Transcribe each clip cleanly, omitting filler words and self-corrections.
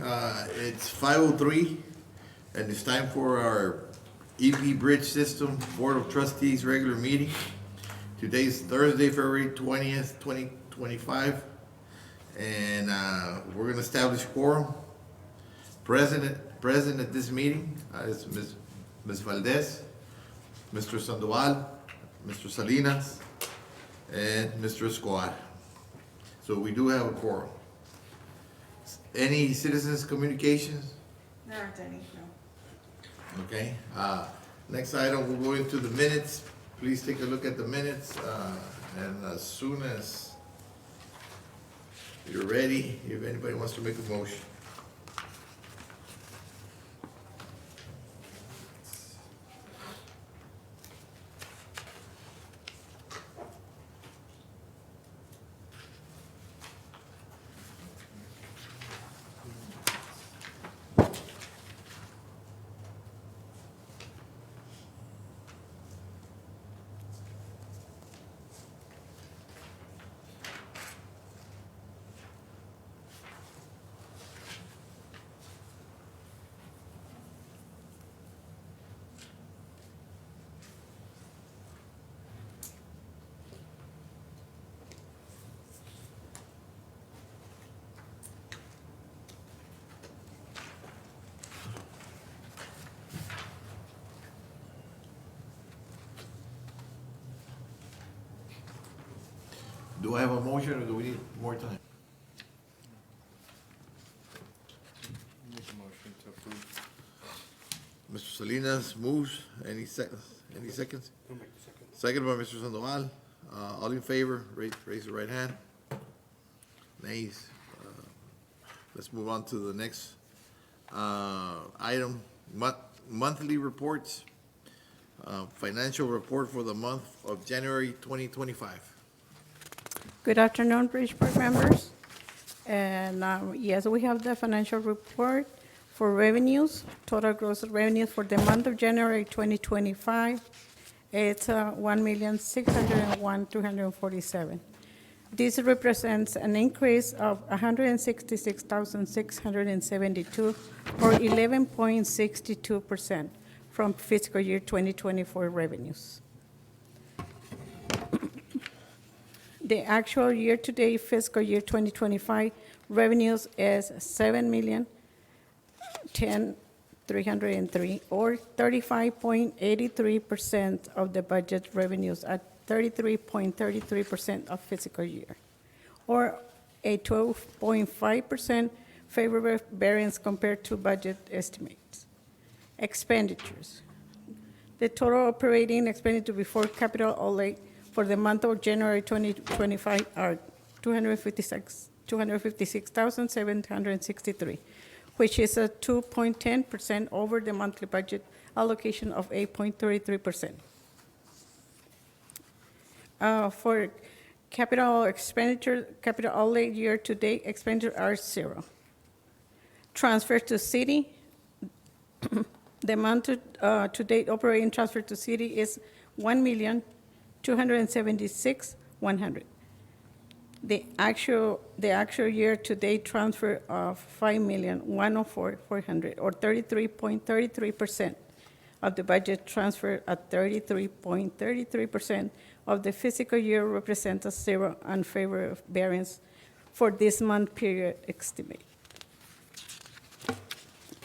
It's 5:03, and it's time for our EV Bridge System Board of Trustees regular meeting. Today's Thursday, February 20th, 2025, and we're gonna establish quorum. Present at this meeting is Ms. Valdez, Mr. Sandoval, Mr. Salinas, and Mr. Escobar. So we do have a quorum. Any citizens' communications? There aren't any, no. Okay, next item, we'll go into the minutes. Please take a look at the minutes, and as soon as you're ready, if anybody wants to make a motion. Do I have a motion, or do we need more time? Make a motion to approve. Mr. Salinas moves. Any seconds? Any seconds? I'll make the second. Second by Mr. Sandoval. All in favor, raise your right hand. Nays. Let's move on to the next item, monthly reports. Financial report for the month of January 2025. Good afternoon, Bridgeport members. And yes, we have the financial report for revenues. Total gross revenues for the month of January 2025. It's 1,601,247. This represents an increase of 166,672, or 11.62% from fiscal year 2024 revenues. The actual year-to-date fiscal year 2025 revenues is 7,010,303, or 35.83% of the budget revenues at 33.33% of fiscal year, or a 12.5% favorable variance compared to budget estimates. Expenditures. The total operating expenditure before capital outlay for the month of January 2025 are $256,763, which is a 2.10% over the monthly budget allocation of 8.33%. For capital expenditure, capital outlay year-to-date expenditure are zero. Transfer to city, the amount to date operating transfer to city is $1,276,100. The actual year-to-date transfer of $5,104,400, or 33.33% of the budget transfer at 33.33% of the fiscal year represents a zero unfavorable variance for this month period estimate.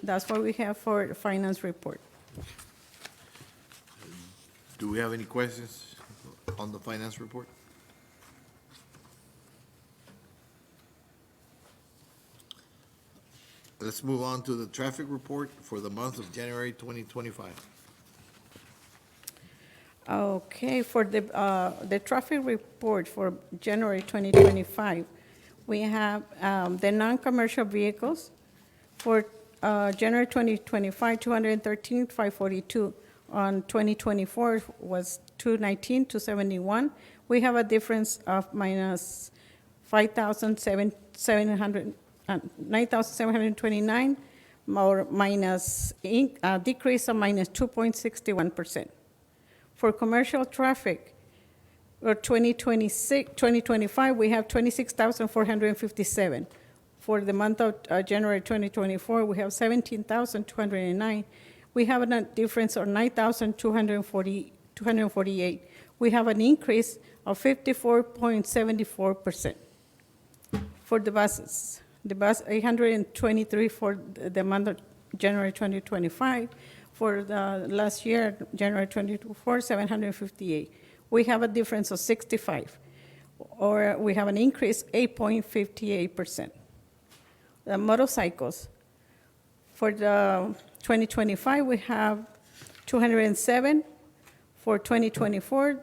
That's what we have for the finance report. Do we have any questions on the finance report? Let's move on to the traffic report for the month of January 2025. Okay, for the traffic report for January 2025, we have the non-commercial vehicles for January 2025, 213,542. On 2024 was 219,271. We have a difference of minus 9,729, or minus a decrease of minus 2.61%. For commercial traffic, for 2025, we have 26,457. For the month of January 2024, we have 17,209. We have a difference of 9,248. We have an increase of 54.74%. For the buses, the bus 823 for the month of January 2025. For the last year, January 2024, 758. We have a difference of 65, or we have an increase 8.58%. The motorcycles, for the 2025, we have 207. For 2024,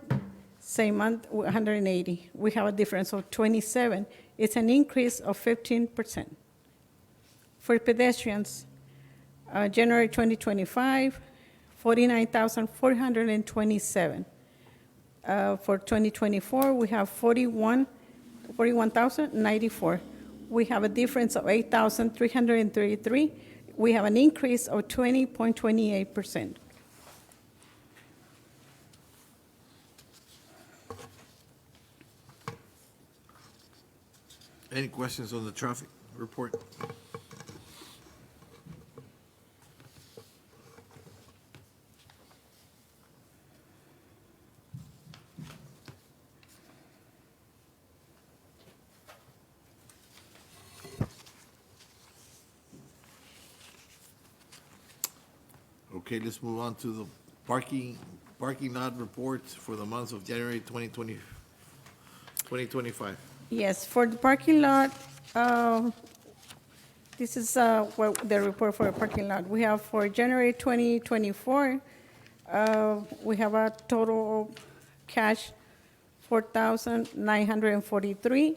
same month, 180. We have a difference of 27. It's an increase of 15%. For pedestrians, January 2025, 49,427. For 2024, we have 41,094. We have a difference of 8,333. We have an increase of 20.28%. Any questions on the traffic report? Okay, let's move on to the parking lot reports for the months of January 2025. Yes, for the parking lot, this is what the report for the parking lot. We have for January 2024, we have a total cash 4,943.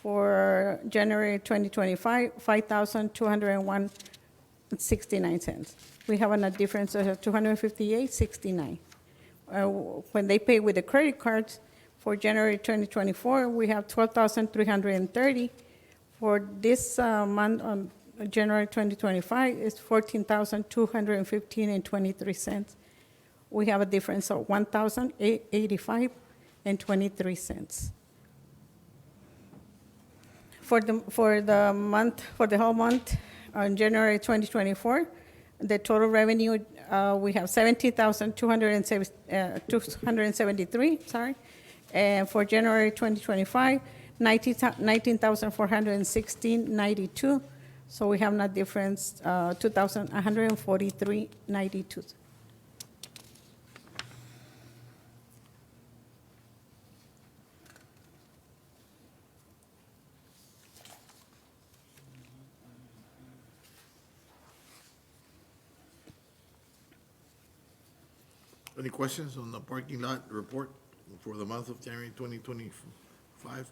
For January 2025, 5,201.69 cents. We have a difference of 258.69. When they pay with the credit cards, for January 2024, we have 12,330. For this month on January 2025, it's 14,215.23 cents. We have a difference of 1,085.23 cents. For the whole month on January 2024, the total revenue we have 17,273. Sorry. And for January 2025, 19,416.92. So we have a difference, 2,143.92. Any questions on the parking lot report for the month of January 2025?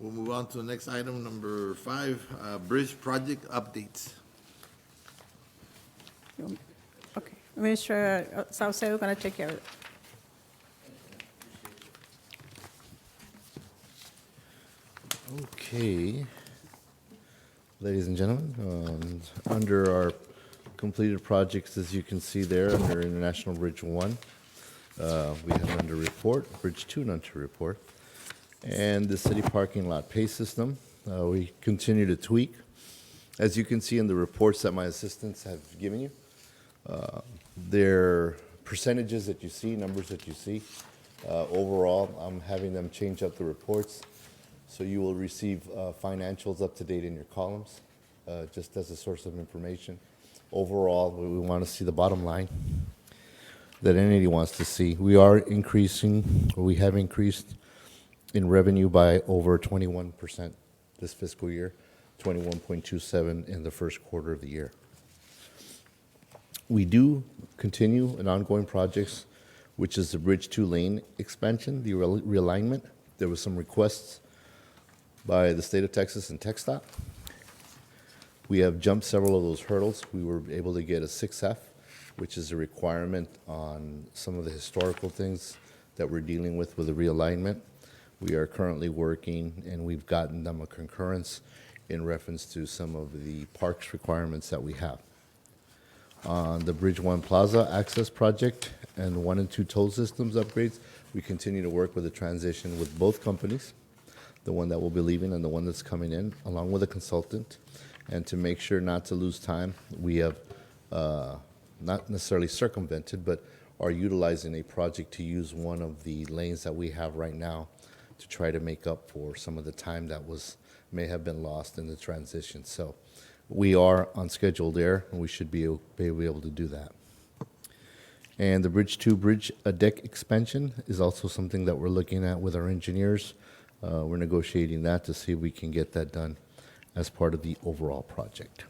We'll move on to the next item, number 5, bridge project updates. Okay, Mr. Salcedo going to take care of it. Okay. Ladies and gentlemen, under our completed projects, as you can see there, under International Bridge 1, we have under report, Bridge 2 under report, and the city parking lot pay system. We continue to tweak. As you can see in the reports that my assistants have given you, their percentages that you see, numbers that you see, overall, I'm having them change up the reports. So you will receive financials up to date in your columns, just as a source of information. Overall, we want to see the bottom line that entity wants to see. We are increasing, or we have increased in revenue by over 21% this fiscal year, 21.27 in the first quarter of the year. We do continue in ongoing projects, which is the Bridge 2 lane expansion, the realignment. There was some requests by the state of Texas and TxDOT. We have jumped several of those hurdles. We were able to get a 6F, which is a requirement on some of the historical things that we're dealing with the realignment. We are currently working, and we've gotten them a concurrence in reference to some of the parks requirements that we have. On the Bridge 1 Plaza Access Project and 1 and 2 toll systems upgrades, we continue to work with the transition with both companies, the one that will be leaving and the one that's coming in, along with a consultant. And to make sure not to lose time, we have not necessarily circumvented, but are utilizing a project to use one of the lanes that we have right now to try to make up for some of the time that may have been lost in the transition. So we are on schedule there, and we should be able to do that. And the Bridge 2 bridge deck expansion is also something that we're looking at with our engineers. We're negotiating that to see if we can get that done as part of the overall project.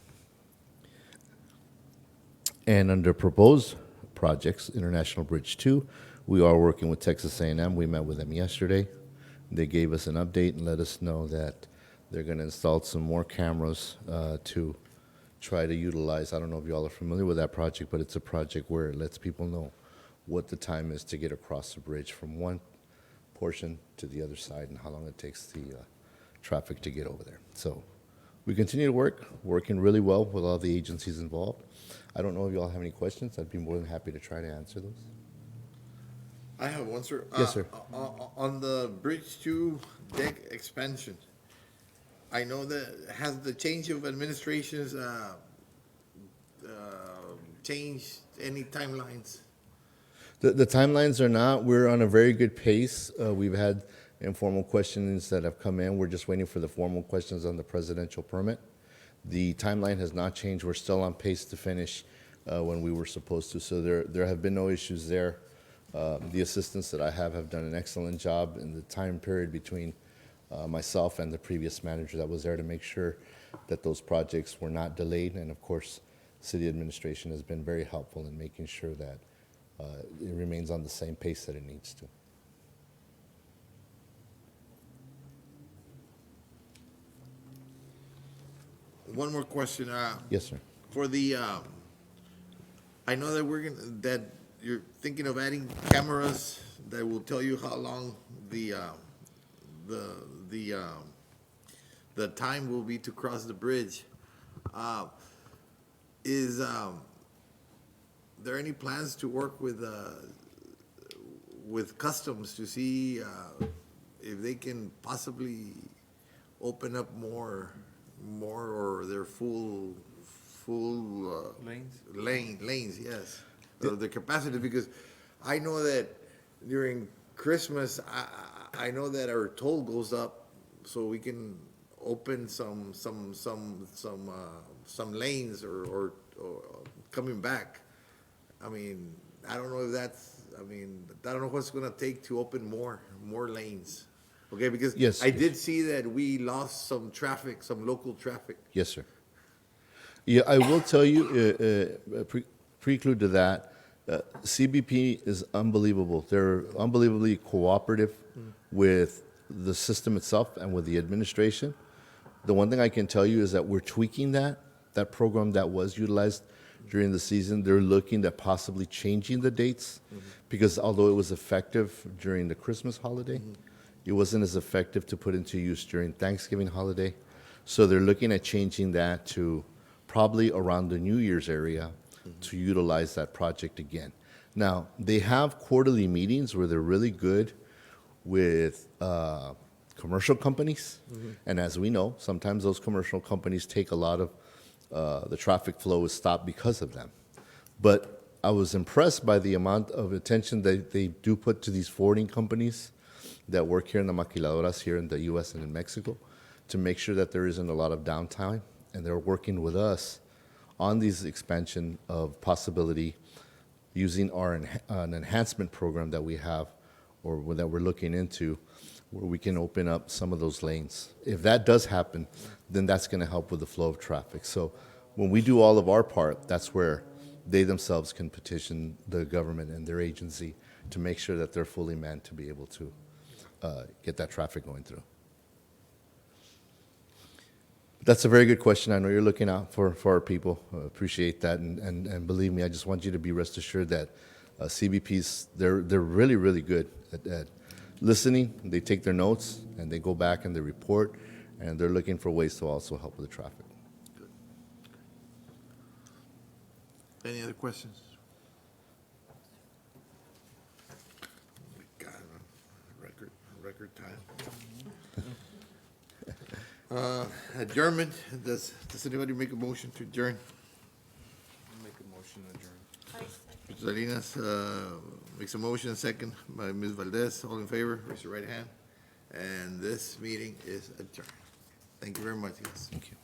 And under proposed projects, International Bridge 2, we are working with Texas A&M. We met with them yesterday. They gave us an update and let us know that they're going to install some more cameras to try to utilize. I don't know if you all are familiar with that project, but it's a project where it lets people know what the time is to get across the bridge from one portion to the other side and how long it takes the traffic to get over there. So we continue to working really well with all the agencies involved. I don't know if you all have any questions. I'd be more than happy to try to answer those. I have one, sir. Yes, sir. On the Bridge 2 deck expansion, I know that has the change of administrations changed any timelines? The timelines are not. We're on a very good pace. We've had informal questions that have come in. We're just waiting for the formal questions on the presidential permit. The timeline has not changed. We're still on pace to finish when we were supposed to. So there have been no issues there. The assistants that I have done an excellent job in the time period between myself and the previous manager that was there to make sure that those projects were not delayed. And of course, city administration has been very helpful in making sure that it remains on the same pace that it needs to. One more question. Yes, sir. For the, I know that that you're thinking of adding cameras that will tell you how long the time will be to cross the bridge. Is there any plans to work with customs to see if they can possibly open up more or their full Lanes? lanes, yes, the capacity, because I know that during Christmas, I know that our toll goes up, so we can open some lanes or coming back. I mean, I don't know if that's, I don't know what's gonna take to open more lanes. Okay, because Yes, I yes. did see that we lost some traffic, some local traffic. Yes, sir. Yeah, I will tell you, preclude to that, CBP is unbelievable. They're unbelievably cooperative with the system itself and with the administration. The one thing I can tell you is that we're tweaking that program that was utilized during the season. They're looking at possibly changing the dates because although it was effective during the Christmas holiday, it wasn't as effective to put into use during Thanksgiving holiday. So they're looking at changing that to probably around the New Year's area to utilize that project again. Now, they have quarterly meetings where they're really good with commercial companies. And as we know, sometimes those commercial companies take a lot of the traffic flow is stopped because of them. But I was impressed by the amount of attention that they do put to these forwarding companies that work here in the maquiladoras here in the U.S. and in Mexico to make sure that there isn't a lot of downtime. And they're working with us on these expansion of possibility using an enhancement program that we have or that we're looking into where we can open up some of those lanes. If that does happen, then that's going to help with the flow of traffic. So when we do all of our part, that's where they themselves can petition the government and their agency to make sure that they're fully manned to be able to get that traffic going through. That's a very good question. I know you're looking out for our people. Appreciate that. And believe me, I just want you to be rest assured that CBPs, they're really, really good at listening. They take their notes and they go back and they report, and they're looking for ways to also help with the traffic. Any other questions? God, record time. Adjournment, does anybody make a motion to adjourn? Make a motion to adjourn. Mr. Salinas, makes a motion, second by Ms. Valdez, all in favor, raise your right hand. And this meeting is adjourned. Thank you very much, guys. Thank you.